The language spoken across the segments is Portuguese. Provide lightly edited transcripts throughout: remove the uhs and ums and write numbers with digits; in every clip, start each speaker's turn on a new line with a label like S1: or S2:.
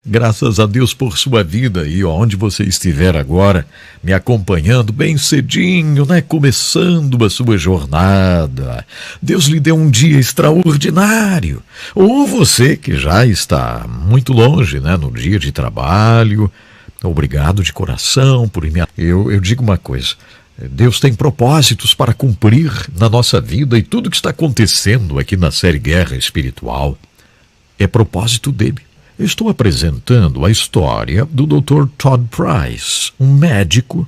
S1: Graças a Deus por sua vida e onde você estiver agora, me acompanhando bem cedinho, né? Começando a sua jornada. Deus lhe deu um dia extraordinário. Ou você que já está muito longe, né? No dia de trabalho. Obrigado de coração por me... Eu digo uma coisa. Deus tem propósitos para cumprir na nossa vida e tudo que está acontecendo aqui na série Guerra Espiritual é propósito dele. Eu estou apresentando a história do Dr. Todd Price, um médico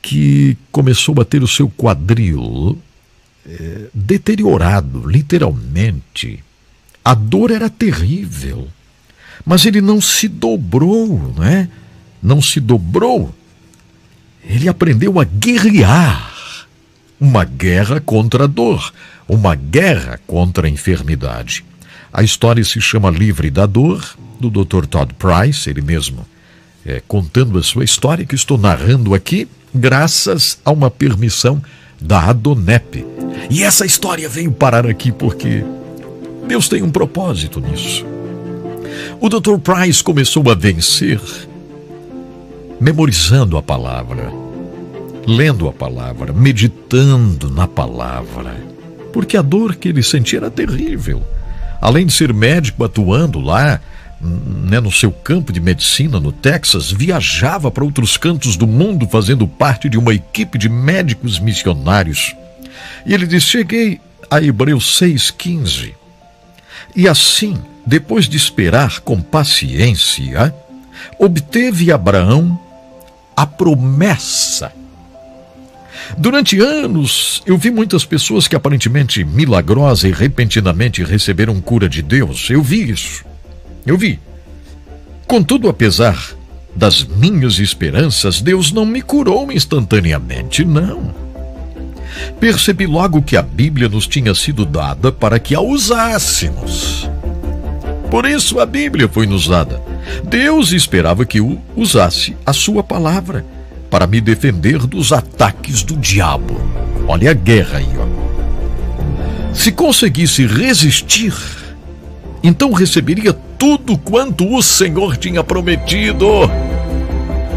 S1: que começou a ter o seu quadril deteriorado, literalmente. A dor era terrível, mas ele não se dobrou, né? Não se dobrou. Ele aprendeu a guerrear. Uma guerra contra a dor, uma guerra contra a enfermidade. A história se chama Livre da Dor, do Dr. Todd Price, ele mesmo contando a sua história, que estou narrando aqui, graças a uma permissão da Adonep. E essa história veio parar aqui porque Deus tem um propósito nisso. O Dr. Price começou a vencer memorizando a palavra, lendo a palavra, meditando na palavra, porque a dor que ele sentia era terrível. Além de ser médico atuando lá, né, no seu campo de medicina no Texas, viajava para outros cantos do mundo fazendo parte de uma equipe de médicos missionários. E ele diz: cheguei a Hebreus 6,15. E assim, depois de esperar com paciência, obteve Abraão a promessa. Durante anos, eu vi muitas pessoas que aparentemente milagrosa e repentinamente receberam cura de Deus. Eu vi isso. Eu vi. Contudo, apesar das minhas esperanças, Deus não me curou instantaneamente, não. Percebi logo que a Bíblia nos tinha sido dada para que a usássemos. Por isso a Bíblia foi nos dada. Deus esperava que eu usasse a sua palavra para me defender dos ataques do diabo. Olha a guerra aí, ó. Se conseguisse resistir, então receberia tudo quanto o Senhor tinha prometido,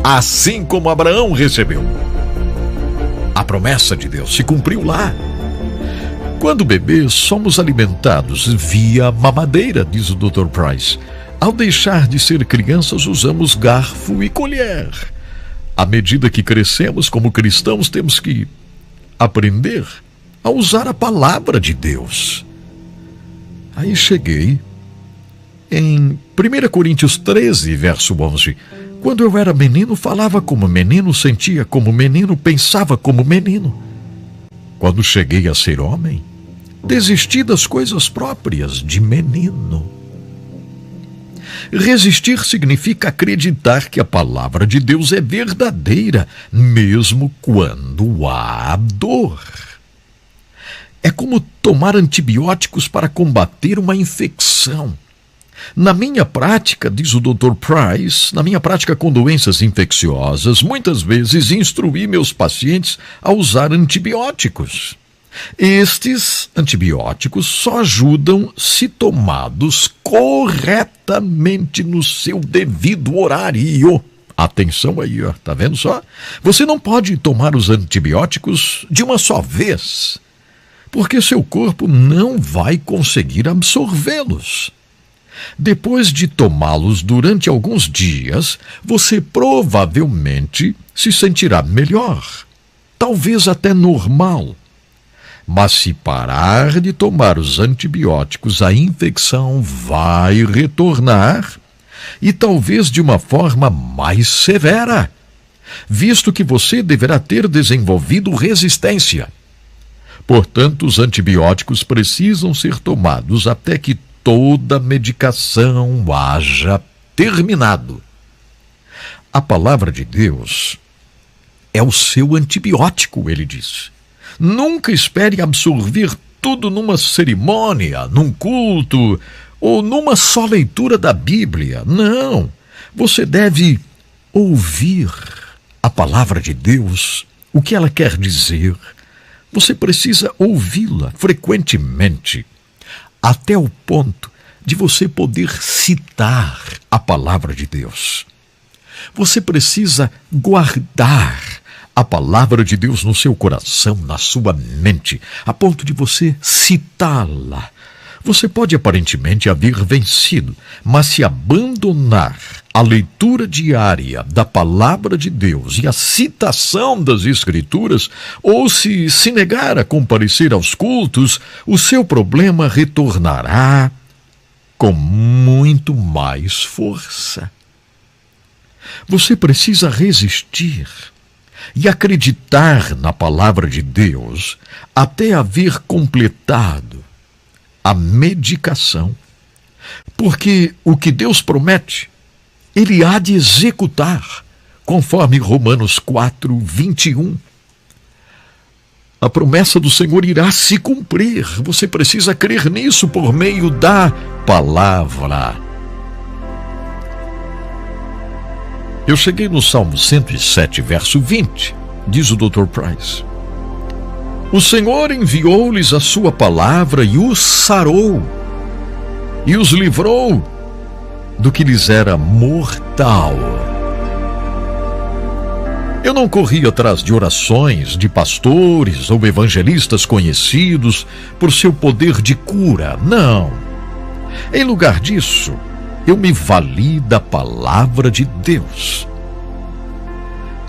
S1: assim como Abraão recebeu. A promessa de Deus se cumpriu lá. Quando bebês, somos alimentados via mamadeira, diz o Dr. Price. Ao deixar de ser crianças, usamos garfo e colher. À medida que crescemos como cristãos, temos que aprender a usar a palavra de Deus. Aí cheguei em 1 Coríntios 13, verso 11. Quando eu era menino, falava como menino, sentia como menino, pensava como menino. Quando cheguei a ser homem, desisti das coisas próprias de menino. Resistir significa acreditar que a palavra de Deus é verdadeira, mesmo quando há dor. É como tomar antibióticos para combater uma infecção. Na minha prática, diz o Dr. Price, na minha prática com doenças infecciosas, muitas vezes instruí meus pacientes a usar antibióticos. Estes antibióticos só ajudam se tomados corretamente no seu devido horário. Atenção aí, ó, tá vendo só? Você não pode tomar os antibióticos de uma só vez, porque seu corpo não vai conseguir absorvê-los. Depois de tomá-los durante alguns dias, você provavelmente se sentirá melhor, talvez até normal. Mas se parar de tomar os antibióticos, a infecção vai retornar e talvez de uma forma mais severa, visto que você deverá ter desenvolvido resistência. Portanto, os antibióticos precisam ser tomados até que toda medicação haja terminado. A palavra de Deus é o seu antibiótico, ele diz. Nunca espere absorver tudo numa cerimônia, num culto ou numa só leitura da Bíblia. Não, você deve ouvir a palavra de Deus, o que ela quer dizer. Você precisa ouvi-la frequentemente, até o ponto de você poder citar a palavra de Deus. Você precisa guardar a palavra de Deus no seu coração, na sua mente, a ponto de você citá-la. Você pode aparentemente haver vencido, mas se abandonar a leitura diária da palavra de Deus e a citação das Escrituras, ou se negar a comparecer aos cultos, o seu problema retornará com muito mais força. Você precisa resistir e acreditar na palavra de Deus até haver completado a medicação, porque o que Deus promete, Ele há de executar, conforme Romanos 4, 21. A promessa do Senhor irá se cumprir. Você precisa crer nisso por meio da palavra. Eu cheguei no Salmo 107, verso 20, diz o Dr. Price. O Senhor enviou-lhes a sua palavra e os sarou, e os livrou do que lhes era mortal. Eu não corri atrás de orações de pastores ou evangelistas conhecidos por seu poder de cura, não. Em lugar disso, eu me vali da palavra de Deus.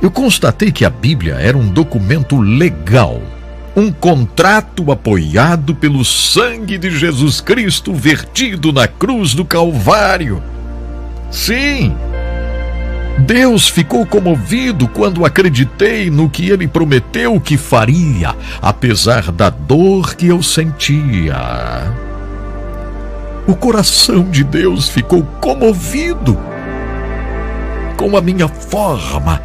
S1: Eu constatei que a Bíblia era um documento legal, um contrato apoiado pelo sangue de Jesus Cristo vertido na cruz do Calvário. Sim, Deus ficou comovido quando acreditei no que Ele prometeu que faria, apesar da dor que eu sentia. O coração de Deus ficou comovido com a minha forma,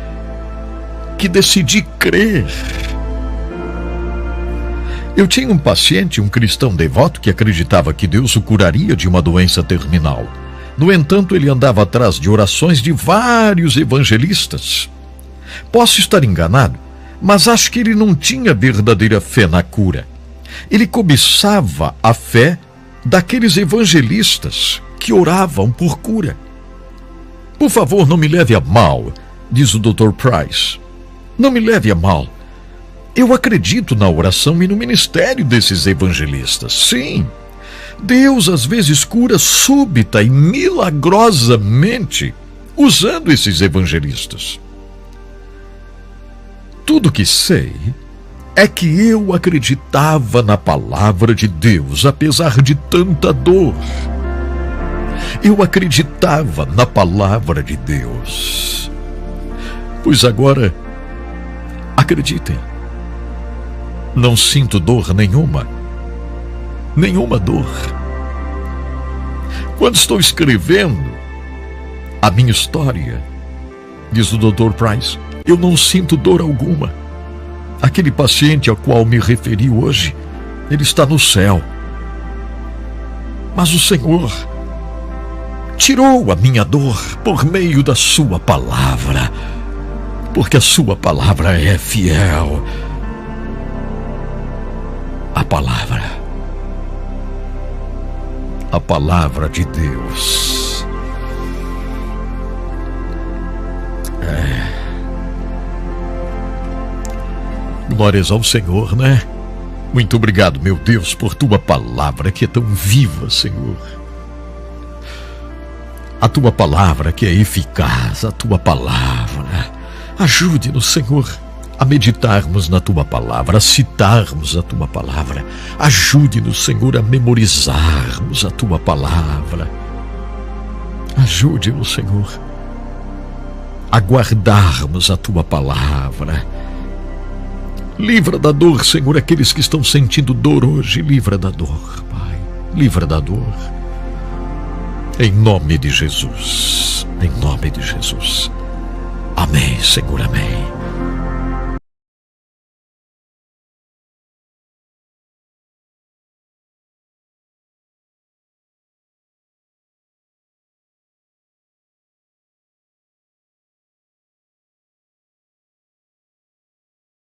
S1: que decidi crer. Eu tinha um paciente, um cristão devoto, que acreditava que Deus o curaria de uma doença terminal. No entanto, ele andava atrás de orações de vários evangelistas. Posso estar enganado, mas acho que ele não tinha verdadeira fé na cura. Ele cobiçava a fé daqueles evangelistas que oravam por cura. Por favor, não me leve a mal, diz o Dr. Price. Não me leve a mal. Eu acredito na oração e no ministério desses evangelistas. Sim, Deus às vezes cura súbita e milagrosamente usando esses evangelistas. Tudo que sei é que eu acreditava na palavra de Deus, apesar de tanta dor. Eu acreditava na palavra de Deus. Pois agora, acreditem, não sinto dor nenhuma. Nenhuma dor. Quando estou escrevendo a minha história, diz o Dr. Price, eu não sinto dor alguma. Aquele paciente ao qual me referi hoje, ele está no céu. Mas o Senhor tirou a minha dor por meio da sua palavra, porque a sua palavra é fiel. A palavra de Deus. Glórias ao Senhor, né? Muito obrigado, meu Deus, por tua palavra que é tão viva, Senhor. A tua palavra que é eficaz, a tua palavra. Ajude-nos, Senhor, a meditarmos na tua palavra, a citarmos a tua palavra. Ajude-nos, Senhor, a memorizarmos a tua palavra. Ajude-nos, Senhor, a guardarmos a tua palavra. Livra da dor, Senhor, aqueles que estão sentindo dor hoje. Livra da dor, Pai. Livra da dor. Em nome de Jesus. Em nome de Jesus. Amém, Senhor, amém.